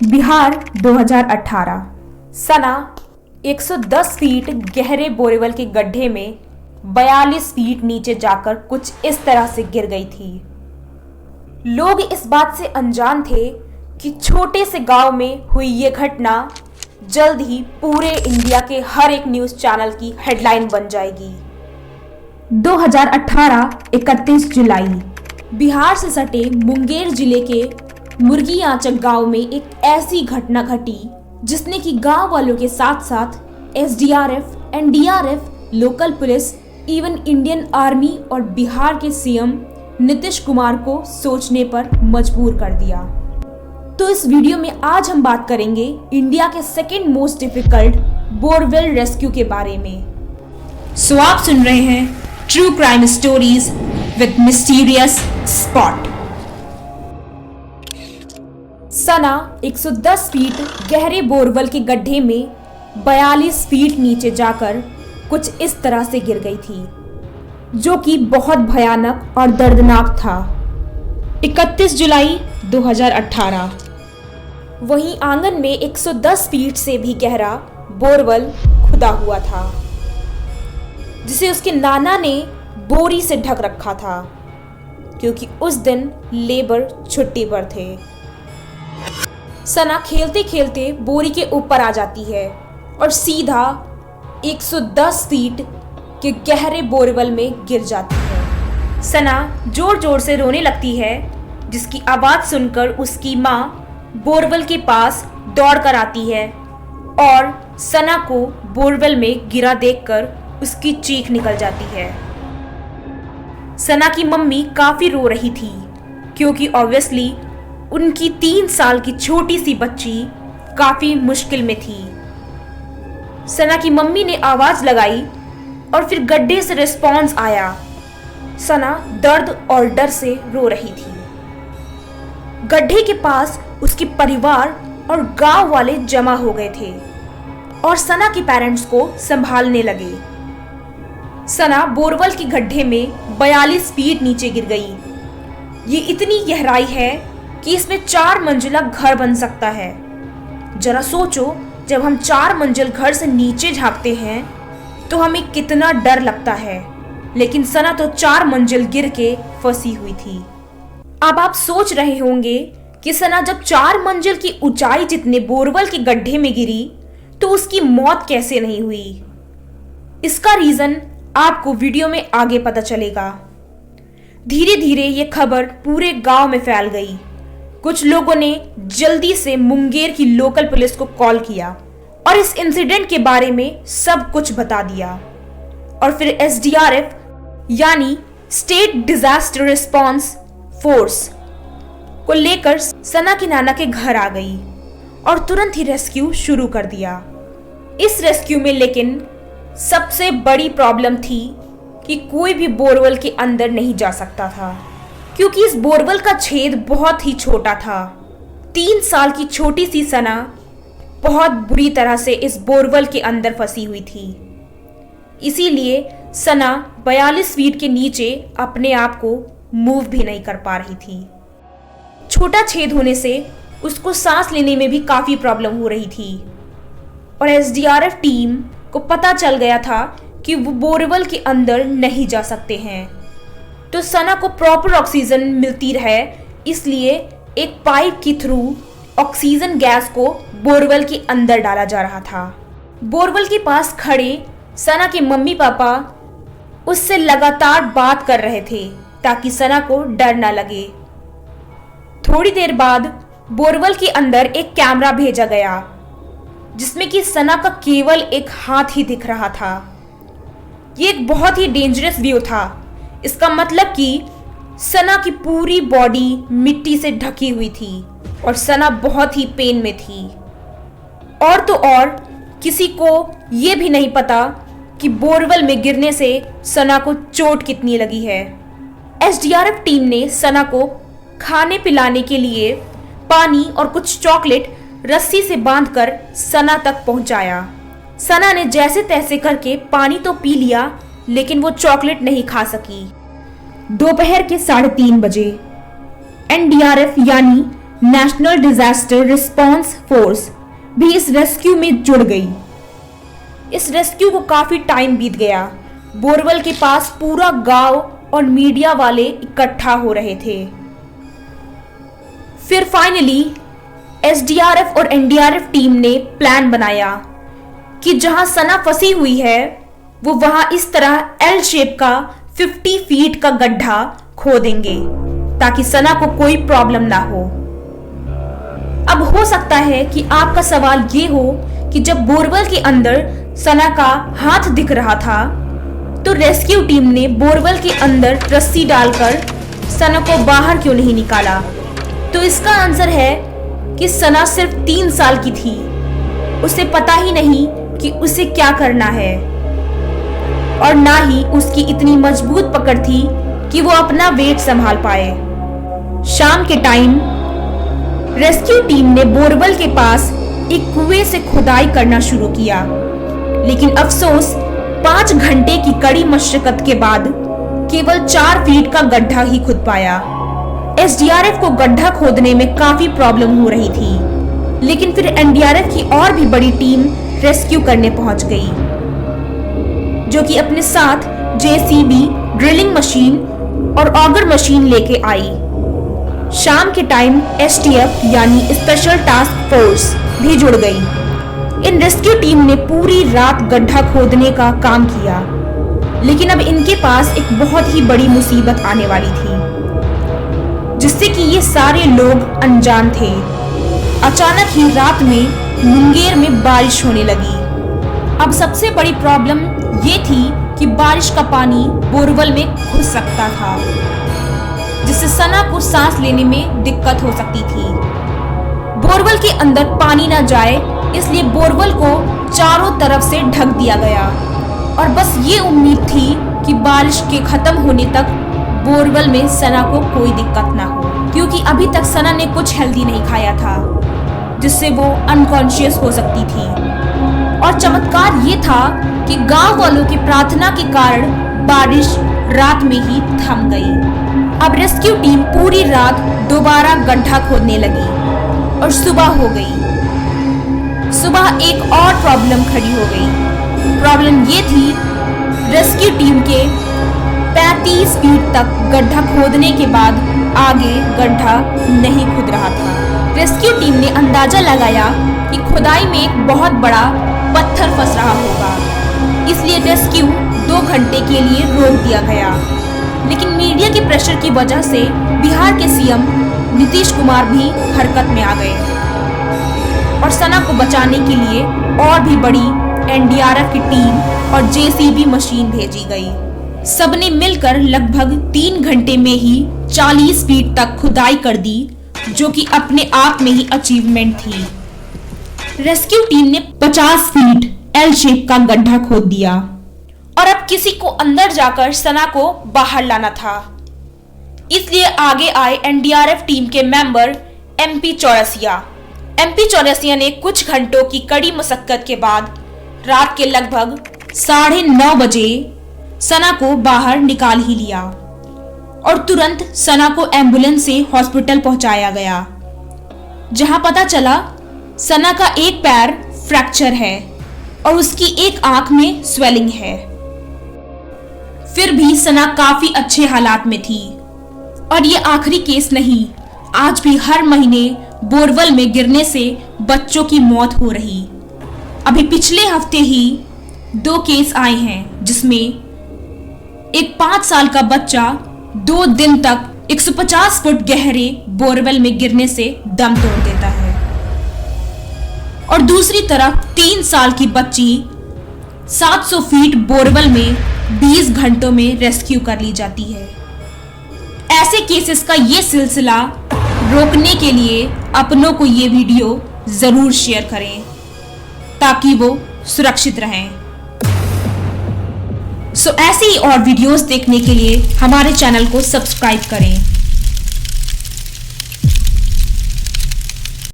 बिहार 2018 सना 110 feet गहरे बोरेवल के गड्ढे में 42 फीट नीचे जाकर कुछ इस तरह से गिर गई थी। लोग इस बात से अनजान थे कि छोटे से गांव में हुई ये घटना जल्द ही पूरे इंडिया के हर एक न्यूज़ चैनल की हेडलाइन बन जाएगी। 2018 31 जुलाई बिहार से सटे मुंगेर जिले के मुर्गी आंचक गांव में एक ऐसी घटना घटी जिसने कि गांव वालों के साथ साथ SDRF, NDRF, local police, even Indian army और बिहार के सीएम नीतीश कुमार को सोचने पर मजबूर कर दिया। तो इस वीडियो में आज हम बात करेंगे इंडिया के second most difficult borewell rescue के बारे में। सो आप सुन रहे हैं true crime stories with mysterious spot. Sana 110 feet गहरे बोरवेल के गड्ढे में 42 फीट नीचे जाकर कुछ इस तरह से गिर गई थी, जो कि बहुत भयानक और दर्दनाक था। 31 जुलाई 2018 वहीं आंगन में 110 फीट से भी गहरा बोरवेल खुदा हुआ था, जिसे उसके नाना ने बोरी से ढक रखा था, क्योंकि उस दिन लेबर छुट्टी पर थे। सना खेलते खेलते बोरी के ऊपर आ जाती है और सीधा 110 फीट के गहरे बोरवेल में गिर जाती है। सना जोर जोर से रोने लगती है, जिसकी आवाज़ सुनकर उसकी माँ बोरवेल के पास दौड़ कर आती है और सना को बोरवेल में गिरा देखकर उसकी चीख निकल जाती है। सना की मम्मी काफ़ी रो रही थी, क्योंकि ऑब्वियसली उनकी 3 साल की छोटी सी बच्ची काफ़ी मुश्किल में थी। सना की मम्मी ने आवाज़ लगाई और फिर गड्ढे से रिस्पॉन्स आया। सना दर्द और डर से रो रही थी। गड्ढे के पास उसके परिवार और गांव वाले जमा हो गए थे और सना के पेरेंट्स को संभालने लगे। सना बोरवेल के गड्ढे में 42 फीट नीचे गिर गई। ये इतनी गहराई है कि इसमें 4 मंजिला घर बन सकता है। जरा सोचो, जब हम 4 मंजिल घर से नीचे झांकते हैं तो हमें कितना डर लगता है, लेकिन सना तो 4 मंजिल गिर के फंसी हुई थी। अब आप सोच रहे होंगे कि सना जब 4 मंजिल की ऊंचाई जितने बोरवेल के गड्ढे में गिरी तो उसकी मौत कैसे नहीं हुई। इसका रीजन आपको वीडियो में आगे पता चलेगा। धीरे धीरे ये खबर पूरे गांव में फैल गई। कुछ लोगों ने जल्दी से मुंगेर की लोकल पुलिस को कॉल किया और इस इंसिडेंट के बारे में सब कुछ बता दिया। और फिर एसडीआरएफ यानी स्टेट डिजास्टर रिस्पांस फोर्स को लेकर सना की नाना के घर आ गई और तुरंत ही रेस्क्यू शुरू कर दिया। इस रेस्क्यू में लेकिन सबसे बड़ी प्रॉब्लम थी कि कोई भी बोरवेल के अंदर नहीं जा सकता था, क्योंकि इस बोरवेल का छेद बहुत ही छोटा था। 3 साल की छोटी सी सना बहुत बुरी तरह से इस बोरवेल के अंदर फंसी हुई थी। इसीलिए सना 42 फीट के नीचे अपने आप को मूव भी नहीं कर पा रही थी। छोटा छेद होने से उसको सांस लेने में भी काफ़ी प्रॉब्लम हो रही थी और एसडीआरएफ टीम को पता चल गया था कि वो बोरवेल के अंदर नहीं जा सकते हैं। तो सना को प्रॉपर ऑक्सीजन मिलती रहे, इसलिए एक पाइप के थ्रू ऑक्सीजन गैस को बोरवेल के अंदर डाला जा रहा था। बोरवेल के पास खड़े सना के मम्मी पापा उससे लगातार बात कर रहे थे ताकि सना को डर ना लगे। थोड़ी देर बाद बोरवेल के अंदर एक कैमरा भेजा गया, जिसमें कि सना का केवल एक हाथ ही दिख रहा था। ये एक बहुत ही डेंजरस व्यू था। इसका मतलब कि सना की पूरी बॉडी मिट्टी से ढकी हुई थी और सना बहुत ही पेन में थी। और तो और किसी को ये भी नहीं पता कि बोरवेल में गिरने से सना को चोट कितनी लगी है। एसडीआरएफ टीम ने सना को खाने पिलाने के लिए पानी और कुछ चॉकलेट रस्सी से बांधकर सना तक पहुंचाया। सना ने जैसे तैसे करके पानी तो पी लिया, लेकिन वो चॉकलेट नहीं खा सकी। दोपहर के 3:30 बजे एनडीआरएफ यानी नेशनल डिजास्टर रिस्पांस फोर्स भी इस रेस्क्यू में जुड़ गई। इस रेस्क्यू को काफी टाइम बीत गया। बोरवल के पास पूरा गांव और मीडिया वाले इकट्ठा हो रहे थे। फिर फाइनली एसडीआरएफ और एनडीआरएफ टीम ने प्लान बनाया कि जहां सना फंसी हुई है वो वहां इस तरह एल शेप का 50 फीट का गड्ढा खोदेंगे ताकि सना को कोई प्रॉब्लम ना हो। अब हो सकता है कि आपका सवाल ये हो कि जब बोरवल के अंदर सना का हाथ दिख रहा था तो रेस्क्यू टीम ने बोरवल के अंदर रस्सी डालकर सना को बाहर क्यों नहीं निकाला? तो इसका आंसर है कि सना सिर्फ 3 साल की थी। उसे पता ही नहीं कि उसे क्या करना है और ना ही उसकी इतनी मजबूत पकड़ थी कि वो अपना वेट संभाल पाए। शाम के टाइम रेस्क्यू टीम ने बोरवल के पास एक कुएं से खुदाई करना शुरू किया, लेकिन अफसोस 5 घंटे की कड़ी मशक्कत के बाद केवल 4 फीट का गड्ढा ही खुद पाया। एसडीआरएफ को गड्ढा खोदने में काफी प्रॉब्लम हो रही थी, लेकिन फिर एनडीआरएफ की और भी बड़ी टीम रेस्क्यू करने पहुंच गई, जो कि अपने साथ जेसीबी, ड्रिलिंग मशीन और ऑगर मशीन लेके आई। शाम के टाइम एसटीएफ यानी स्पेशल टास्क फोर्स भी जुड़ गई। इन रेस्क्यू टीम ने पूरी रात गड्ढा खोदने का काम किया, लेकिन अब इनके पास एक बहुत ही बड़ी मुसीबत आने वाली थी, जिससे कि ये सारे लोग अनजान थे। अचानक ही रात में मुंगेर में बारिश होने लगी। अब सबसे बड़ी प्रॉब्लम ये थी कि बारिश का पानी बोरवल में घुस सकता था, जिससे सना को सांस लेने में दिक्कत हो सकती थी। बोरवल के अंदर पानी न जाए इसलिए बोरवल को चारों तरफ से ढक दिया गया और बस ये उम्मीद थी कि बारिश के खत्म होने तक बोरवल में सना को कोई दिक्कत ना हो, क्योंकि अभी तक सना ने कुछ हेल्दी नहीं खाया था, जिससे वो अनकॉन्शियस हो सकती थी। और चमत्कार ये था कि गांव वालों की प्रार्थना के कारण बारिश रात में ही थम गई। अब रेस्क्यू टीम पूरी रात दोबारा गड्ढा खोदने लगी और सुबह हो गई। सुबह एक और प्रॉब्लम खड़ी हो गई। प्रॉब्लम ये थी, रेस्क्यू टीम के 35 फीट तक गड्ढा खोदने के बाद आगे गड्ढा नहीं खुद रहा था। रेस्क्यू टीम ने अंदाजा लगाया कि खुदाई में एक बहुत बड़ा पत्थर फंस रहा होगा, इसलिए रेस्क्यू 2 घंटे के लिए रोक दिया गया। लेकिन मीडिया के प्रेशर की वजह से बिहार के सीएम नीतीश कुमार भी हरकत में आ गए और सना को बचाने के लिए और भी बड़ी एनडीआरएफ की टीम और जेसीबी मशीन भेजी गई। सबने मिलकर लगभग 3 घंटे में ही 40 फीट तक खुदाई कर दी, जो कि अपने आप में ही अचीवमेंट थी। रेस्क्यू टीम ने 50 फीट एल शेप का गड्ढा खोद दिया और अब किसी को अंदर जाकर सना को बाहर लाना था। इसलिए आगे आए एनडीआरएफ टीम के मेंबर एमपी चौरसिया ने कुछ घंटों की कड़ी मशक्कत के बाद रात के लगभग 9:30 बजे सना को बाहर निकाल ही लिया और तुरंत सना को एम्बुलेंस से हॉस्पिटल पहुंचाया गया, जहां पता चला सना का एक पैर फ्रैक्चर है और उसकी एक आंख में स्वेलिंग है। फिर भी सना काफी अच्छे हालात में थी और ये आखिरी केस नहीं, आज भी हर महीने बोरवल में गिरने से बच्चों की मौत हो रही। अभी पिछले हफ्ते ही 2 केस आए हैं, जिसमें एक 5 साल का बच्चा 2 दिन तक 150 फुट गहरे बोरवेल में गिरने से दम तोड़ देता है और दूसरी तरफ 3 साल की बच्ची 700 फीट बोरवेल में 20 घंटों में रेस्क्यू कर ली जाती है। ऐसे केसेस का ये सिलसिला रोकने के लिए अपनों को ये वीडियो जरूर शेयर करें ताकि वो सुरक्षित रहें। ऐसे ही और वीडियोस देखने के लिए हमारे चैनल को सब्सक्राइब करें।